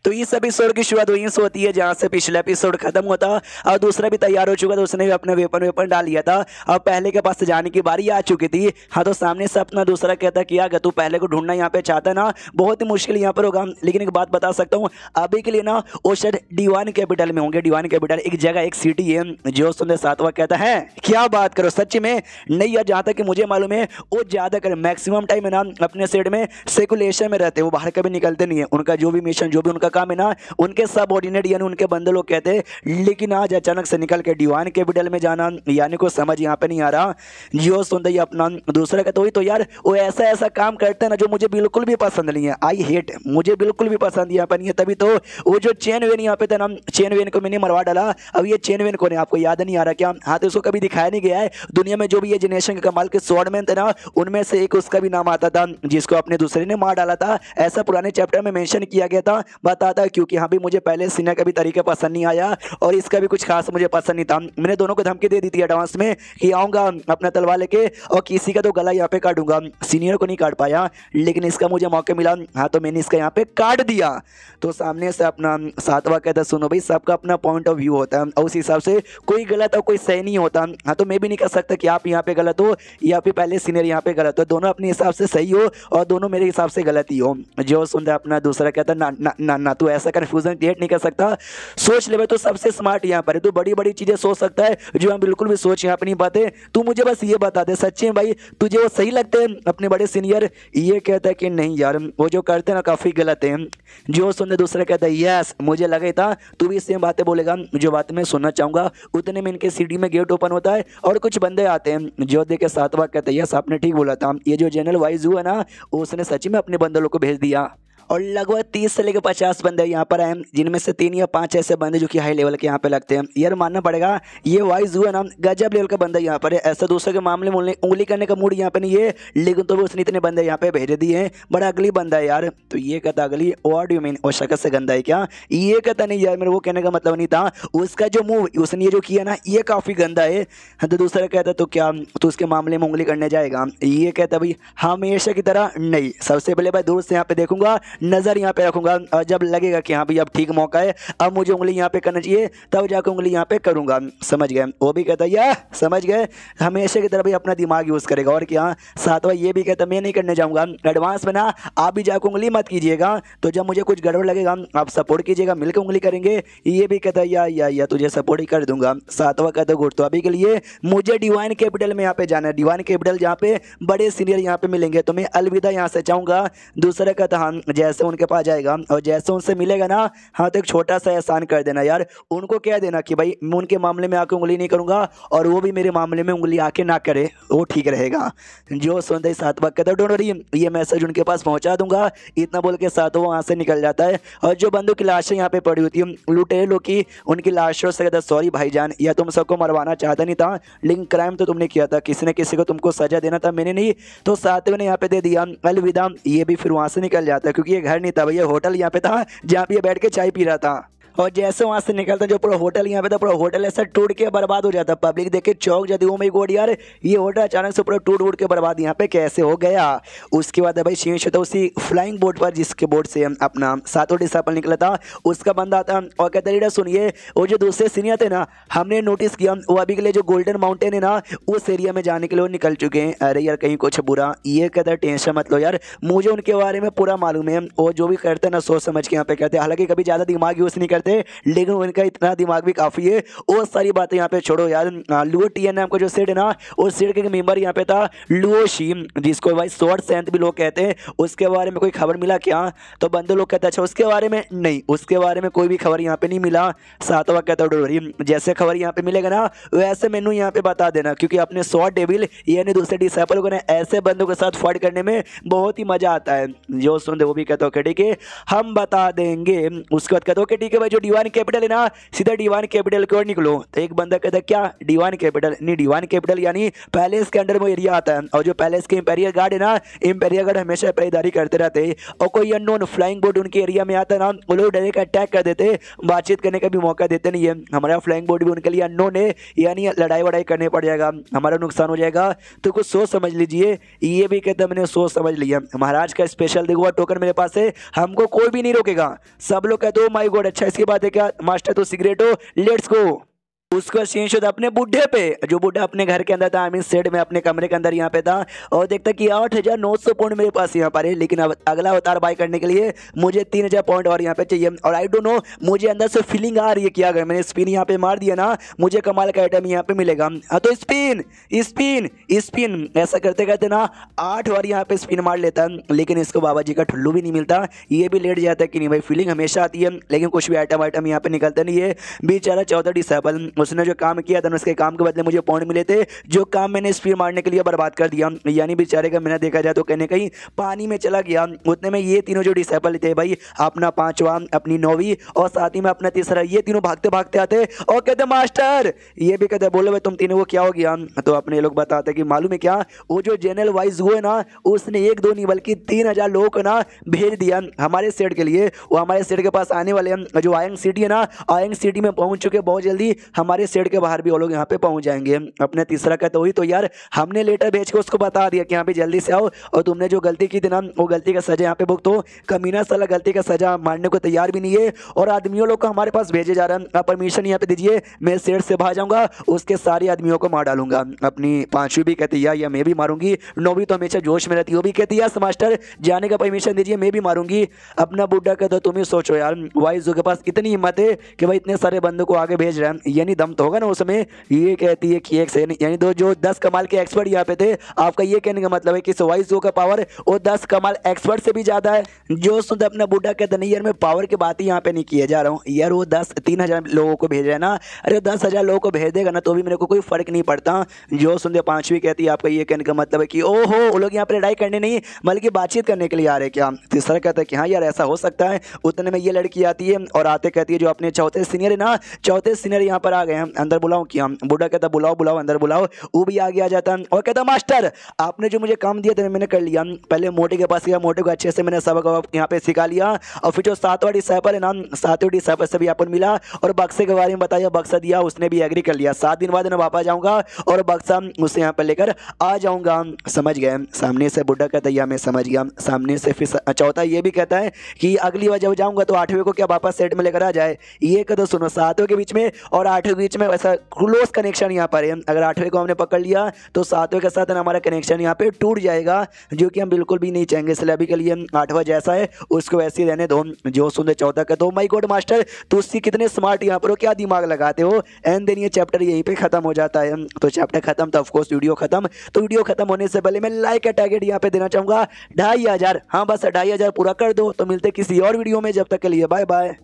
तो इस एपिसोड की शुरुआत वहीं से होती है जहां से पिछला एपिसोड खत्म होता और दूसरा भी तैयार हो चुका था, उसने भी अपने वेपन डाल लिया था और पहले के पास जाने की बारी आ चुकी थी। हाँ, तो सामने से अपना दूसरा कहता कि अगर तू पहले को ढूंढना यहाँ पे चाहता ना, बहुत ही मुश्किल यहाँ पर होगा, लेकिन एक बात बता सकता हूँ, अभी के लिए ना वो शायद डिवाइन कैपिटल में होंगे। डिवाइन कैपिटल एक जगह, एक सिटी है जो सुंदर सातवा कहता है क्या बात करो सच में नहीं यार, जहाँ तक कि मुझे मालूम है वो ज्यादा कर मैक्सिमम टाइम है ना अपने सेट में सेकुलेशन में रहते हैं, वो बाहर कभी निकलते नहीं है। उनका जो भी मिशन, जो भी उनका काम है ना, उनके सबऑर्डिनेट यानी उनके बंदे लोग कहते हैं। लेकिन आज अचानक से निकल के डिवाइन कैपिटल में जाना यानी को समझ यहाँ पे नहीं आ रहा। जियो सुंदर ये अपना दूसरा कहते हुई तो यार वो ऐसा ऐसा काम करते हैं ना जो मुझे बिल्कुल भी पसंद नहीं है। आई हेट, मुझे बिल्कुल भी पसंद यहाँ पर नहीं है। तभी तो वो जो चेन वेन यहाँ पे था ना, चेन वेन को मैंने मरवा डाला। अब ये चेन वेन को नहीं, आपको याद नहीं आ रहा क्या? हाँ, तो उसको कभी दिखाया नहीं गया है दुनिया में। जो भी ये जनरेशन के कमाल के स्वॉर्डमैन थे ना, उनमें से एक उसका भी नाम आता था जिसको अपने दूसरे ने मार डाला था। ऐसा पुराने चैप्टर में मेंशन किया गया था, बताता क्योंकि यहाँ भी मुझे पहले सीना का भी तरीका पसंद नहीं आया और इसका भी कुछ खास मुझे पसंद नहीं था। मैंने दोनों को धमकी दे दी थी एडवांस में कि आऊँगा अपना तलवार लेके और किसी का तो गला यहाँ पे काटूंगा। सीनियर को नहीं काट पाया, लेकिन इसका मुझे मौका मिला। हाँ, तो मैंने इसका यहाँ पे काट दिया। तो सामने से अपना सातवा कहता सुनो भाई, सबका अपना पॉइंट ऑफ व्यू होता है और उस हिसाब से कोई गलत और कोई सही नहीं होता। हाँ, तो मैं भी नहीं कह सकता कि आप यहाँ पे गलत हो या फिर पहले सीनियर यहाँ पे गलत हो। दोनों अपने हिसाब से सही हो और दोनों मेरे हिसाब से गलत ही हो। जो सुनता अपना दूसरा कहता ना ना ना ना, तू ऐसा कन्फ्यूजन क्रिएट नहीं कर सकता। सोच ले भाई, तो सबसे स्मार्ट यहाँ पर है, तू बड़ी बड़ी चीजें सोच सकता है जो हम बिल्कुल भी सोच यहाँ पे नहीं पाते। तू मुझे बस ये बता दे सच्ची में भाई तुझे वो सही लगते हैं अपने बड़े सीनियर? ये कहता है कि नहीं यार, वो जो करते हैं ना काफी गलत है। जो सुनने दूसरा कहता है यस, मुझे लगा था तू भी सेम बातें बोलेगा जो बातें मैं सुनना चाहूंगा। उतने में इनके सीडी में गेट ओपन होता है और कुछ बंदे आते हैं। जो देख के सातवा कहता है यस, आपने ठीक बोला था, ये जो जनरल वाइज हुआ ना उसने सच में अपने बंदों को भेज दिया। और लगभग 30 से लेकर 50 बंदे यहाँ पर आए, जिनमें से 3 या 5 ऐसे बंदे जो कि हाई लेवल के यहाँ पे लगते हैं। यार मानना पड़ेगा ये वाइज हुआ ना गजब लेवल का बंदा यहाँ पर है। ऐसा दूसरे के मामले में उंगली करने का मूड यहाँ पे नहीं है, लेकिन तो भी उसने इतने बंदे यहाँ पे भेज दिए हैं। बड़ा अगली बंदा है यार। तो ये कहता अगली, व्हाट यू मीन, और शक्ल से गंदा है क्या? ये कहता नहीं यार, मेरे वो कहने का मतलब नहीं था, उसका जो मूव उसने ये जो किया ना ये काफ़ी गंदा है। तो दूसरा कहता तो क्या तो उसके मामले में उंगली करने जाएगा? ये कहता भाई हमेशा की तरह नहीं, सबसे पहले भाई दूर से यहाँ पे देखूंगा, नजर यहाँ पे रखूंगा और जब लगेगा कि हाँ भाई अब ठीक मौका है, अब मुझे उंगली यहाँ पे करना चाहिए, तब जाकर उंगली यहाँ पे करूंगा। समझ गए? वो भी कहता है समझ गए, हमेशा की तरह भाई अपना दिमाग यूज करेगा। और क्या सातवा ये भी कहता मैं नहीं करने जाऊंगा एडवांस में ना, आप भी जाकर उंगली मत कीजिएगा, तो जब मुझे कुछ गड़बड़ लगेगा आप सपोर्ट कीजिएगा, मिलकर उंगली करेंगे। ये भी कहता है या तुझे सपोर्ट ही कर दूंगा। सातवा कहता गुड, तो अभी के लिए मुझे डिवाइन कैपिटल में यहाँ पे जाना है, डिवाइन कैपिटल जहाँ पे बड़े सीनियर यहाँ पे मिलेंगे, तो मैं अलविदा यहाँ से चाहूंगा। दूसरा कहता हाँ, जैसे उनके पास जाएगा और जैसे उनसे मिलेगा ना, हाँ तो एक छोटा सा एहसान कर देना यार, उनको कह देना कि भाई मैं उनके मामले में आके उंगली नहीं करूंगा और वो भी मेरे मामले में उंगली आके ना करे, वो ठीक रहेगा। जो सुनते ही सातवा कहता डोंट वरी, ये मैसेज उनके पास पहुंचा दूंगा। इतना बोल के सातवा वहां से निकल जाता है। और जो बंदों की लाशें यहाँ पे पड़ी होती है लुटेरे लोग की, उनकी लाशों से कहता सॉरी भाईजान, या तुम सबको मरवाना चाहता नहीं था, लेकिन क्राइम तो तुमने किया था, किसी ने किसी को तुमको सजा देना था, मैंने नहीं। तो सातवें ने यहाँ पे दे दिया अलविदा। ये भी फिर वहां से निकल जाता है क्योंकि ये घर नहीं था भैया, होटल यहाँ पे था जहाँ पे ये बैठ के चाय पी रहा था। और जैसे वहां से निकलता जो पूरा होटल यहाँ पे था, पूरा होटल ऐसा टूट के बर्बाद हो जाता। पब्लिक देख के चौक जाती, ओ माय गॉड यार ये होटल अचानक से पूरा टूट के बर्बाद यहाँ पे कैसे हो गया। उसके बाद भाई शीश होता उसी फ्लाइंग बोर्ड पर, जिसके बोर्ड से अपना सातों डिसाइपल निकला था, उसका बंदा आता और कहता लीडर सुनिए, वो जो दूसरे सीनियर थे ना, हमने नोटिस किया वो अभी के लिए जो गोल्डन माउंटेन है ना उस एरिया में जाने के लिए निकल चुके हैं। अरे यार कहीं कुछ बुरा? ये कहता है टेंशन मत लो यार, मुझे उनके बारे में पूरा मालूम है, वो जो भी करते हैं ना सोच समझ के यहाँ पे करते हैं। हालांकि कभी ज़्यादा दिमाग यूज़ नहीं करते, लेकिन इनका इतना दिमाग भी काफी है। वो सारी बातें यहाँ पे छोड़ो यार। लुओ टीएन नाम का जो सेड है ना, उस सेड के मेंबर यहाँ पे था लुओ शी, जिसको भाई स्वॉर्ड सेंथ भी लोग कहते हैं। उसके बारे में कोई खबर मिला क्या? तो बंदे लोग कहते अच्छा उसके बारे में नहीं, उसके बारे में कोई भी खबर यहाँ पे नहीं मिला। सातवा कहता डोरी, जैसे खबर यहाँ पे मिलेगा ना वैसे मैनू यहाँ पे बता देना, क्योंकि अपने स्वॉर्ड डेविल यानी दूसरे डिसाइपल को ना ऐसे बंदों के साथ फाइट करने में बहुत ही मजा आता है। जो सुनते वो भी कहते हो ठीक है हम बता देंगे। उसके बाद कहते हो ठीक है भाई जो डिवाइन कैपिटल है ना, सीधा डिवाइन कैपिटल की ओर निकलो। तो एक बंदा कहता है क्या डिवाइन कैपिटल, नहीं डिवाइन कैपिटल यानी पैलेस के अंडर वो एरिया आता है, और जो पैलेस के इंपेरियल गार्ड है ना, इंपेरियल गार्ड हमेशा पहरेदारी करते रहते हैं, और कोई अननोन फ्लाइंग बोर्ड उनके एरिया में आता है ना, वो लोग डायरेक्ट अटैक कर देते, बातचीत करने का भी मौका देते नहीं है। हमारा फ्लाइंग बोर्ड भी उनके लिए अननोन है, यानी लड़ाई वड़ाई करनी पड़ जाएगा, हमारा नुकसान हो जाएगा। तो कुछ सोच समझ लीजिए। ये भी कहता मैंने सोच समझ लिया, महाराज का स्पेशल देखो टोकन मेरे पास है, हमको कोई भी नहीं रोकेगा। सब लोग कहते हो माय गॉड, अच्छा इसकी बात है क्या मास्टर, तो सिगरेट हो, लेट्स गो। उसका सीन शोध अपने बुढ़े पे, जो बुढ़ा अपने घर के अंदर था, आई मीन सेट में अपने कमरे के अंदर यहाँ पे था, और देखता कि 8,900 पॉइंट मेरे पास यहाँ पर है, लेकिन अब अगला अवतार बाय करने के लिए मुझे 3,000 पॉइंट और यहाँ पे चाहिए। और आई डोंट नो, मुझे अंदर से फीलिंग आ रही है कि अगर मैंने स्पिन यहाँ पे मार दिया ना, मुझे कमाल का आइटम यहाँ पे मिलेगा। तो स्पिन स्पिन स्पिन ऐसा करते करते ना 8 बार यहाँ पे स्पिन मार लेता, लेकिन इसको बाबा जी का ठुल्लू भी नहीं मिलता। ये भी लेट जाता है कि नहीं भाई, फीलिंग हमेशा आती है, लेकिन कुछ भी आइटम यहाँ पे निकलता नहीं है। बेचारा 14 डिसेबल, उसने जो काम किया था उसके काम के बदले मुझे पॉइंट मिले थे, जो काम मैंने स्पीड मारने के लिए बर्बाद कर दिया, यानी बेचारे का मैंने देखा जाए तो कहीं कहीं पानी में चला गया। उतने में ये तीनों जो डिसेबल थे भाई, अपना 5वां, अपनी 9वीं और साथ ही में अपना 3रा, ये तीनों भागते भागते आते और कहते मास्टर, ये भी कहते बोलो भाई तुम तीनों को क्या हो गया। तो अपने लोग बताते कि मालूम है क्या, वो जो जनरल वाइज हुए ना, उसने 1-2 नहीं बल्कि 3,000 लोगों को ना भेज दिया हमारे सेट के लिए। वो हमारे सेट के पास आने वाले हैं, जो आयंग सिटी है ना, आयंग सिटी में पहुंच चुके, बहुत जल्दी हमारे सेट के बाहर भी वो लोग यहाँ पे पहुंच जाएंगे। अपने 3रा का तो वही, तो यार हमने लेटर भेज के उसको बता दिया कि यहाँ पे जल्दी से आओ, और तुमने जो गलती की थी ना, वो गलती का सजा यहाँ पे भुगतो। कमीना साला गलती का सजा मानने को तैयार भी नहीं है, और आदमियों लोग को हमारे पास भेजे जा रहा है। आप परमिशन यहाँ पे दीजिए, मैं सेट से बाहर जाऊंगा, उसके सारे आदमियों को मार डालूंगा। अपनी 5वीं भी कहती है या मैं भी मारूंगी, 9वीं तो हमेशा जोश में रहती है, वो भी कहती है मास्टर जाने का परमिशन दीजिए, मैं भी मारूंगी। अपना बुढ़ा कहता तुम ही सोचो यार, वाइज के पास इतनी हिम्मत है कि भाई इतने सारे बंदों को आगे भेज रहे हैं, यानी दम तो होगा ना उसमें। ये कहती है कि एक से यानी दो जो 10 कमाल के एक्सपर्ट यहाँ पे थे, आपका ये कहने का मतलब है कि वाइज का पावर वो 10 कमाल एक्सपर्ट से भी ज्यादा है। जो सुन अपना बुढ़ा कहता नहीं यार मैं पावर की बात ही यहाँ पे नहीं किए जा रहा हूँ यार, वो 3,000 लोगों को भेज रहे हैं ना, अरे 10,000 लोगों को भेज देगा ना तो भी मेरे को कोई फर्क नहीं पड़ता। जो सुनते 5वीं कहती है आपका ये कहने का मतलब है कि ओहो वो लोग यहाँ पे लड़ाई करने नहीं बल्कि बातचीत करने के लिए आ रहे क्या। 3रा कहता है कि हाँ यार ऐसा हो सकता है। उतने में ये लड़की आती है और आते कहती है जो अपने चौथे सीनियर है ना, चौथे सीनियर यहाँ पर आ गए हैं, अंदर बुलाओ क्या। बुढ़ा कहता बुलाओ बुलाओ अंदर बुलाओ। वो भी आगे आ जाता है और कहता मास्टर आपने जो मुझे काम दिया था मैंने कर लिया। पहले मोटे के पास गया, मोटे को अच्छे से मैंने सबक यहाँ पे सिखा लिया, और फिर जो 7वां डिसाइपल है ना, 7वें डिसाइपल से भी अपन मिला और बक्से के बारे में बताया, बक्सा दिया, उसने भी एग्री कर लिया। 7 दिन बाद मैं वापस जाऊंगा और बक्सा उसे यहाँ पर लेकर आ जाऊंगा। समझ गए। सामने से बुढ़ा कहता है मैं समझ गया। सामने से फिर चौथा ये भी कहता है कि अगली बार जब जाऊंगा तो 8वें को क्या वापस सेट में लेकर आ जाए। ये कहते सुनो 7वें के बीच में और 8वें के बीच में वैसा क्लोज कनेक्शन यहाँ पर है, अगर 8वें को हमने पकड़ लिया तो 7वें के साथ हमारा कनेक्शन यहाँ पे टूट जाएगा, जो कि हम बिल्कुल भी नहीं चाहेंगे। इसलिए अभी के लिए 8वां जैसा है उसको वैसे ही रहने दो। जो सुन चौथा का तो माय गॉड मास्टर तो उससे कितने स्मार्ट यहाँ पर हो, क्या दिमाग लगाते हो। एंड देन ये चैप्टर यहीं पे खत्म हो जाता है। तो चैप्टर खत्म तो ऑफकोर्स वीडियो खत्म। तो वीडियो खत्म होने से पहले मैं लाइक का टारगेट यहाँ पे देना चाहूंगा 2,500। हाँ बस 2,500 पूरा कर दो। तो मिलते किसी और वीडियो में, जब तक के लिए बाय बाय।